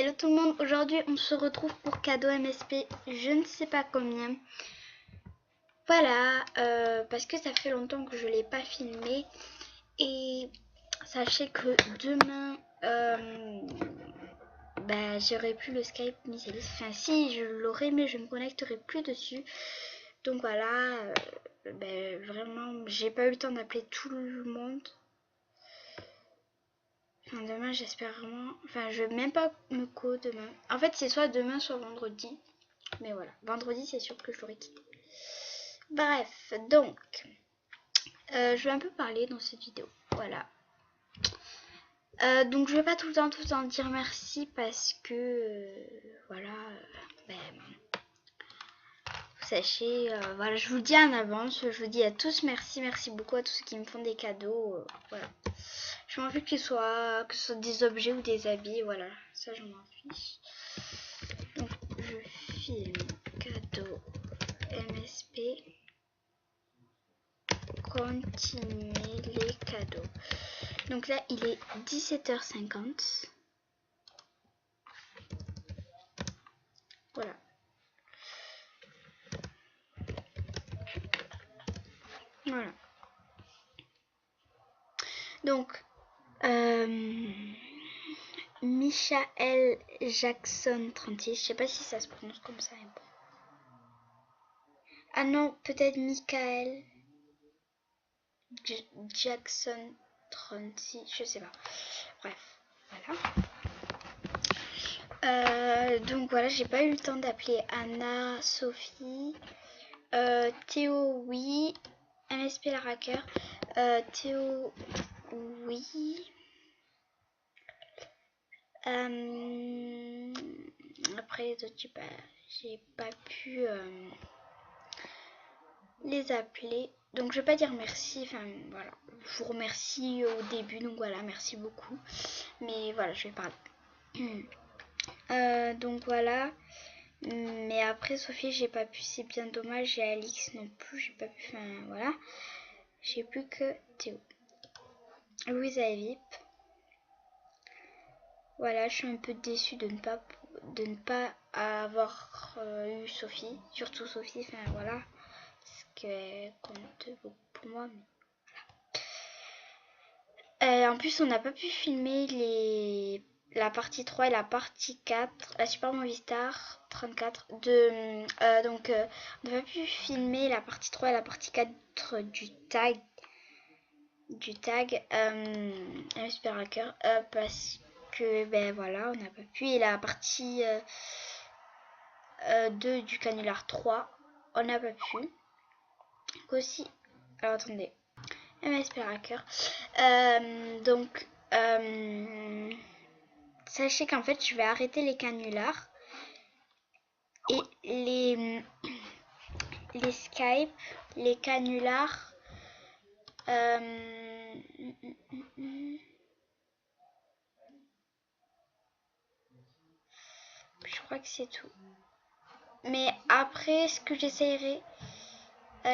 Hello tout le monde, aujourd'hui on se retrouve pour cadeau MSP, je ne sais pas combien. Voilà, parce que ça fait longtemps que je ne l'ai pas filmé. Et sachez que demain, j'aurai plus le Skype Michaelis. Enfin si, je l'aurai mais je ne me connecterai plus dessus. Donc voilà, vraiment, j'ai pas eu le temps d'appeler tout le monde. Enfin, demain j'espère vraiment, enfin je vais même pas me co demain. En fait c'est soit demain soit vendredi. Mais voilà, vendredi c'est sûr que je l'aurai quitté. Bref, donc je vais un peu parler dans cette vidéo. Voilà. Donc je vais pas tout le temps dire merci parce que voilà, vous sachez, voilà, je vous le dis en avance, je vous dis à tous merci beaucoup à tous ceux qui me font des cadeaux, voilà. Je m'en fiche que ce soit des objets ou des habits, voilà, ça je m'en fiche. Donc je filme cadeau MSP. Continuer les cadeaux. Donc là il est 17h50. Voilà. Voilà. Donc Michael Jackson 36. Je sais pas si ça se prononce comme ça. Ah non, peut-être Michael Jackson 36. Je sais pas. Bref, voilà. Donc voilà, j'ai pas eu le temps d'appeler Anna, Sophie, Théo, oui, MSP la Racker, Théo, oui. Après les autres, j'ai pas pu les appeler. Donc je vais pas dire merci, enfin voilà. Je vous remercie au début, donc voilà, merci beaucoup. Mais voilà, je vais parler. Donc voilà. Mais après Sophie j'ai pas pu, c'est bien dommage. Et Alix non plus, j'ai pas pu, enfin voilà. J'ai plus que Théo. Louise Avip. Voilà, je suis un peu déçue de ne pas avoir eu Sophie. Surtout Sophie, enfin voilà. Parce qu'elle compte beaucoup pour moi. Mais voilà. En plus on n'a pas pu filmer la partie 3 et la partie 4, la Super Movie Star 34 donc on n'a pas pu filmer la partie 3 et la partie 4 du tag Super Hacker parce que ben voilà, on n'a pas pu. Et la partie 2 du canular 3 on n'a pas pu. Donc aussi, alors attendez, MSP Hacker. Donc sachez qu'en fait je vais arrêter les canulars et les Skype, les canulars. Je crois que c'est tout. Mais après, ce que j'essayerai,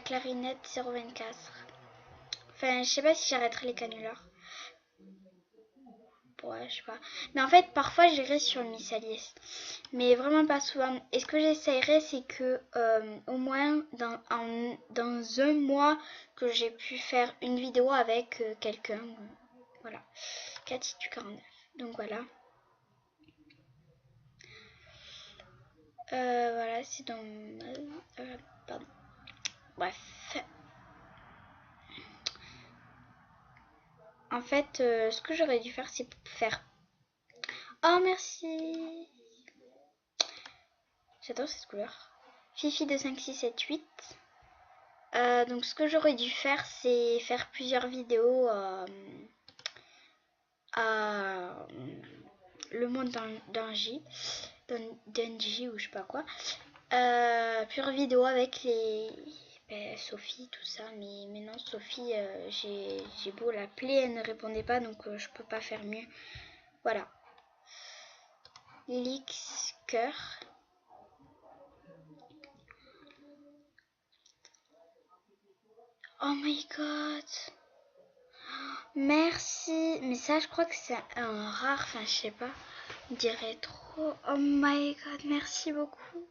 clarinette 024. Enfin, je sais pas si j'arrêterai les canulars. Ouais, je sais pas. Mais en fait, parfois, j'irai sur le Miss Alice. Mais vraiment pas souvent. Et ce que j'essayerai, c'est que au moins dans un mois, que j'ai pu faire une vidéo avec quelqu'un. Voilà. Cathy du 49. Donc voilà. Voilà, c'est dans... pardon. Bref. En fait, ce que j'aurais dû faire, c'est faire... Oh, merci. J'adore cette couleur. Fifi de 5, 6, 7, 8. Donc ce que j'aurais dû faire, c'est faire plusieurs vidéos à le monde d'Angie, ou je sais pas quoi. Plusieurs vidéos avec Sophie, tout ça. Mais non, Sophie, j'ai beau l'appeler, elle ne répondait pas, donc je peux pas faire mieux. Voilà. Lix cœur. Oh my god. Merci. Mais ça, je crois que c'est un rare. Enfin, je sais pas. On dirait trop. Oh my god, merci beaucoup.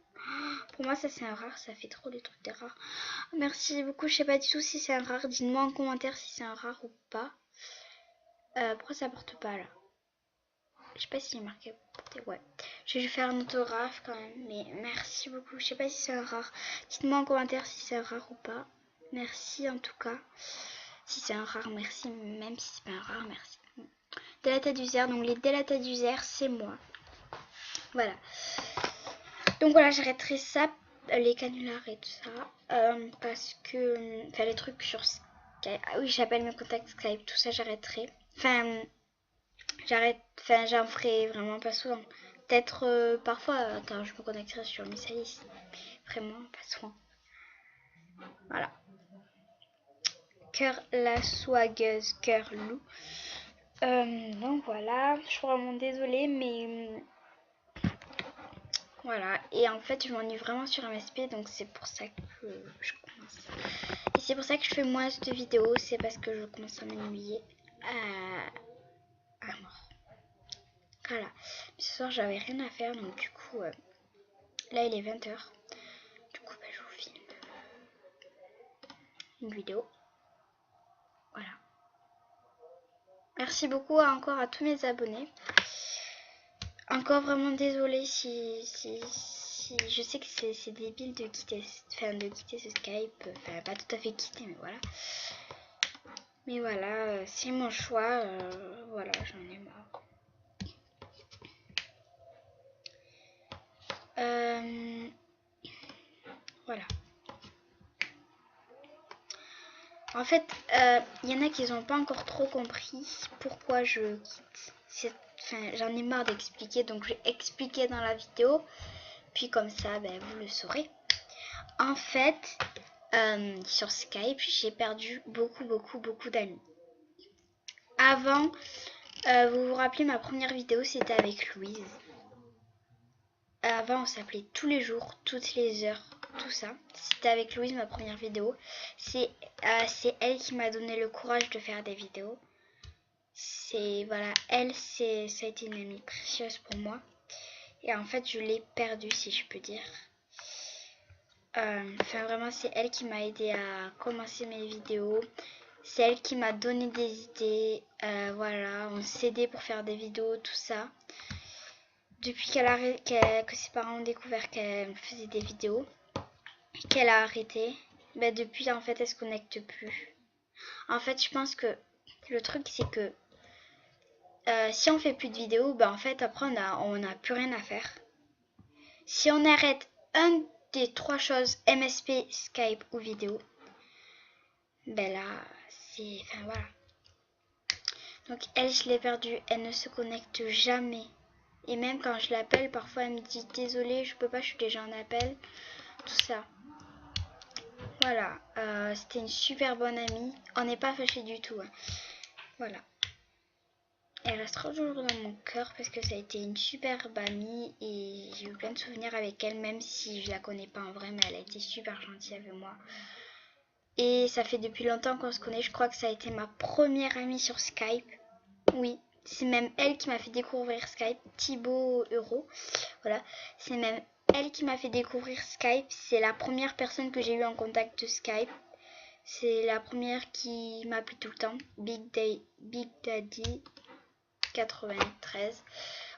Pour moi, ça c'est un rare, ça fait trop les trucs des rares. Merci beaucoup, je sais pas du tout si c'est un rare. Dites-moi en commentaire si c'est un rare ou pas. Pourquoi ça porte pas là? Je sais pas si c'est marqué. Ouais. Je vais lui faire un autographe quand même. Mais merci beaucoup. Je sais pas si c'est un rare. Dites-moi en commentaire si c'est un rare ou pas. Merci en tout cas. Si c'est un rare, merci. Même si c'est pas un rare, merci. Delata d'user. Donc les Delata d'user, c'est moi. Voilà. Donc voilà, j'arrêterai ça. Les canulars et tout ça. Parce que. Enfin, les trucs sur Skype. Ah oui, j'appelle mes contacts Skype. Tout ça, j'arrêterai. Enfin. J'en ferai vraiment pas souvent. Peut-être parfois quand je me connecterai sur Missalis. Vraiment pas souvent. Voilà. Cœur la swagueuse, cœur loup. Donc voilà, je suis vraiment désolée, mais voilà. Et en fait, je m'ennuie vraiment sur MSP, donc c'est pour ça que je commence. Et c'est pour ça que je fais moins de vidéos, c'est parce que je commence à m'ennuyer à mort. Voilà. Mais ce soir, j'avais rien à faire, donc du coup, là, il est 20h. Du coup, je vous filme une vidéo. Voilà. Merci beaucoup encore à tous mes abonnés. Encore vraiment désolée si je sais que c'est débile de quitter, ce Skype. Enfin, pas tout à fait quitter, mais voilà. Mais voilà, c'est mon choix. Voilà, j'en ai marre. Voilà. En fait, y en a qui n'ont pas encore trop compris pourquoi je quitte. Enfin, j'en ai marre d'expliquer, donc je vais expliquer dans la vidéo. Puis comme ça, vous le saurez. En fait, sur Skype, j'ai perdu beaucoup d'amis. Avant, vous vous rappelez, ma première vidéo, c'était avec Louise. Avant, on s'appelait tous les jours, toutes les heures, tout ça. C'était avec Louise, ma première vidéo. C'est elle qui m'a donné le courage de faire des vidéos. Voilà, elle, ça a été une amie précieuse pour moi. Et en fait, je l'ai perdue, si je peux dire. Enfin, vraiment, c'est elle qui m'a aidé à commencer mes vidéos. C'est elle qui m'a donné des idées. Voilà, on s'aidait pour faire des vidéos, tout ça. Depuis que ses parents ont découvert qu'elle faisait des vidéos, qu'elle a arrêté, depuis, en fait, elle se connecte plus. En fait, je pense que le truc, c'est que si on fait plus de vidéos, en fait, après, on n'a plus rien à faire. Si on arrête un des trois choses, MSP, Skype ou vidéo, là, c'est... Enfin, voilà. Donc, elle, je l'ai perdue. Elle ne se connecte jamais. Et même quand je l'appelle, parfois, elle me dit « Désolée, je peux pas, je suis déjà en appel. » Tout ça. Voilà. C'était une super bonne amie. On n'est pas fâchés du tout. Hein. Voilà. Elle restera toujours dans mon cœur parce que ça a été une superbe amie et j'ai eu plein de souvenirs avec elle, même si je la connais pas en vrai, mais elle a été super gentille avec moi. Et ça fait depuis longtemps qu'on se connaît, je crois que ça a été ma première amie sur Skype. Oui, c'est même elle qui m'a fait découvrir Skype, Thibaut Euro. Voilà, c'est même elle qui m'a fait découvrir Skype, c'est la première personne que j'ai eu en contact de Skype. C'est la première qui m'appelait tout le temps, Big Daddy 93.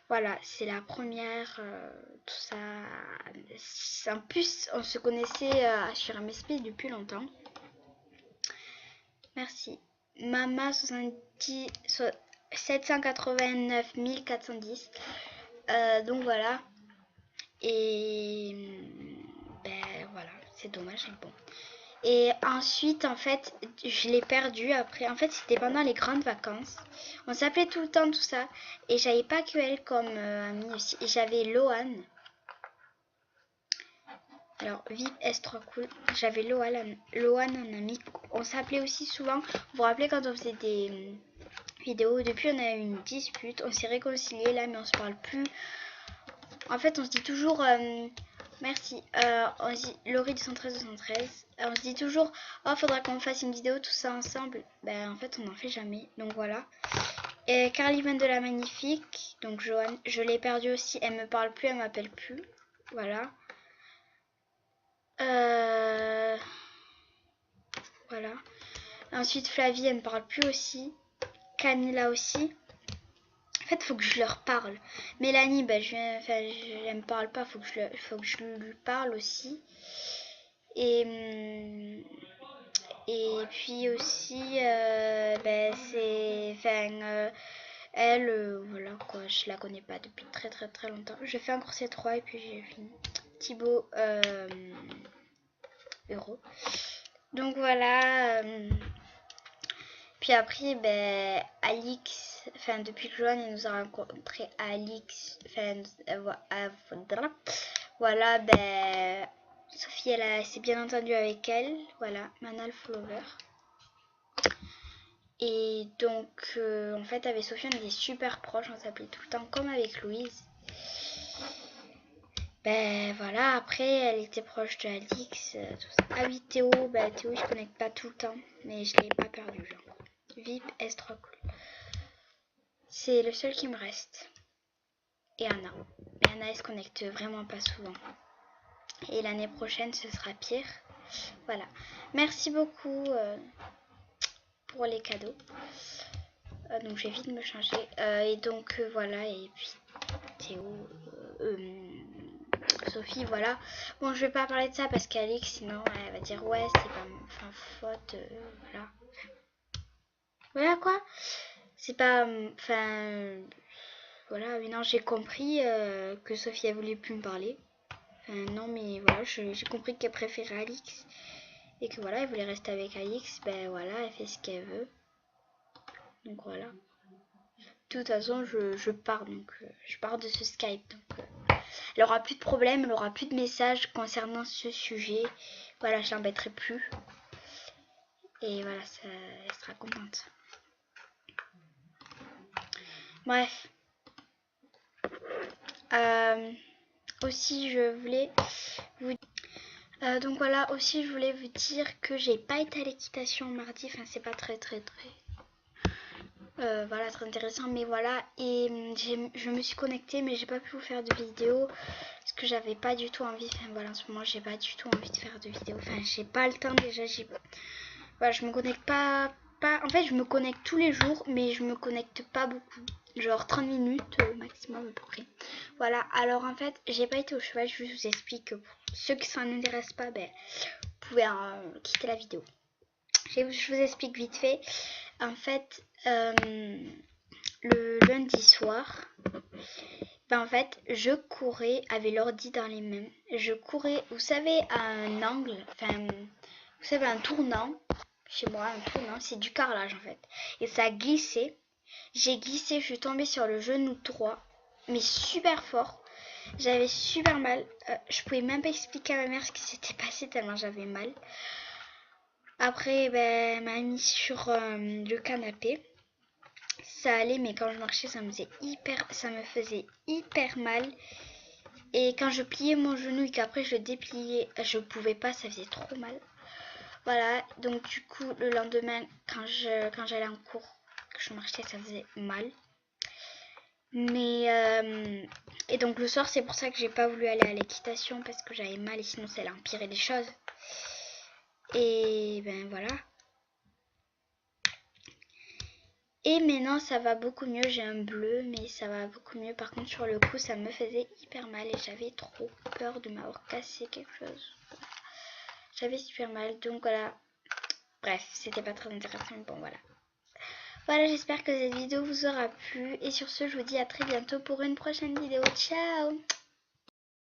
Voilà, c'est la première, tout ça. En plus, on se connaissait sur MSP depuis longtemps. Merci. Mama 789 410. Donc voilà. Et voilà, c'est dommage, mais bon. Et ensuite, en fait, je l'ai perdu après. En fait, c'était pendant les grandes vacances. On s'appelait tout le temps, tout ça. Et j'avais pas que elle comme amie aussi. Et j'avais Lohan. Alors, VIP S3 cool. J'avais Lohan en ami. On s'appelait aussi souvent. Vous vous rappelez quand on faisait des vidéos. Depuis, on a eu une dispute. On s'est réconciliés là, mais on se parle plus. En fait, on se dit toujours... merci. On se dit Laurie 213. On se dit toujours, oh, faudra qu'on fasse une vidéo tout ça ensemble. En fait, on n'en fait jamais. Donc voilà. Et Carly de la Magnifique, donc Joanne, je l'ai perdue aussi, elle me parle plus, elle m'appelle plus. Voilà. Voilà. Ensuite Flavie, elle me parle plus aussi. Camilla aussi. En fait, faut que je leur parle. Mélanie, bah, elle me parle pas, faut que je lui parle aussi. Et puis aussi, c'est... elle, voilà quoi, je la connais pas depuis très très très longtemps. Je fais encore ces 3 et puis j'ai fini. Thibaut, Euro. Donc voilà. Puis après, Alix, depuis que Joanne nous a rencontré Alix, voilà, Sophie, elle s'est bien entendue avec elle, voilà, Manal Flower. Et donc, en fait, avec Sophie, on était super proches, on s'appelait tout le temps comme avec Louise. Voilà, après, elle était proche de Alix, tout ça. Ah oui, Théo, Théo, je connecte pas tout le temps, mais je l'ai pas perdu, genre. VIP, S3 cool. C'est le seul qui me reste. Et Anna. Mais Anna, elle se connecte vraiment pas souvent. Et l'année prochaine, ce sera pire. Voilà. Merci beaucoup pour les cadeaux. Donc, je vais vite me changer. Et donc, voilà. Et puis, Théo, Sophie, voilà. Bon, je vais pas parler de ça parce qu'Alix, sinon, elle va dire ouais, c'est pas ma faute. Voilà. Voilà quoi. C'est pas. Voilà, mais non, j'ai compris que Sophie a voulu plus me parler. Non, mais voilà, j'ai compris qu'elle préférait Alix. Et que voilà, elle voulait rester avec Alix. Voilà, elle fait ce qu'elle veut. Donc voilà. De toute façon, je pars. Donc je pars de ce Skype. Donc elle aura plus de problème, elle aura plus de messages concernant ce sujet. Voilà, je l'embêterai plus. Et voilà, elle sera contente. Bref. Aussi, je voulais vous... donc voilà, aussi, je voulais vous dire que j'ai pas été à l'équitation mardi. Enfin, c'est pas très voilà, très intéressant. Mais voilà, et je me suis connectée, mais j'ai pas pu vous faire de vidéo. Parce que j'avais pas du tout envie. Enfin, voilà, en ce moment, j'ai pas du tout envie de faire de vidéo. Enfin, j'ai pas le temps déjà. Voilà, je me connecte pas... En fait, je me connecte tous les jours, mais je me connecte pas beaucoup. Genre 30 minutes maximum à peu près. Voilà, alors en fait, j'ai pas été au cheval, je vous explique. Pour ceux qui s'en intéressent pas, vous pouvez quitter la vidéo. Je vous explique vite fait. En fait, le lundi soir, en fait, je courais avec l'ordi dans les mains. Je courais, vous savez, à un angle, vous savez, un tournant. Chez moi, un tournant, c'est du carrelage en fait. Et ça a glissé. J'ai glissé, je suis tombée sur le genou droit, mais super fort. J'avais super mal. Je pouvais même pas expliquer à ma mère ce qui s'était passé tellement j'avais mal. Après, elle m'a mis sur le canapé. Ça allait, mais quand je marchais, ça me faisait hyper mal. Et quand je pliais mon genou et qu'après je le dépliais, je pouvais pas, ça faisait trop mal. Voilà, donc du coup, le lendemain, quand j'allais en cours, que je marchais, ça faisait mal. Mais et donc le soir, c'est pour ça que j'ai pas voulu aller à l'équitation parce que j'avais mal et sinon ça allait empirer les choses. Et voilà. Et maintenant ça va beaucoup mieux, j'ai un bleu mais ça va beaucoup mieux. Par contre sur le coup ça me faisait hyper mal et j'avais trop peur de m'avoir cassé quelque chose. J'avais super mal, donc voilà. Bref, c'était pas très intéressant, mais bon voilà. Voilà, j'espère que cette vidéo vous aura plu. Et sur ce, je vous dis à très bientôt pour une prochaine vidéo. Ciao!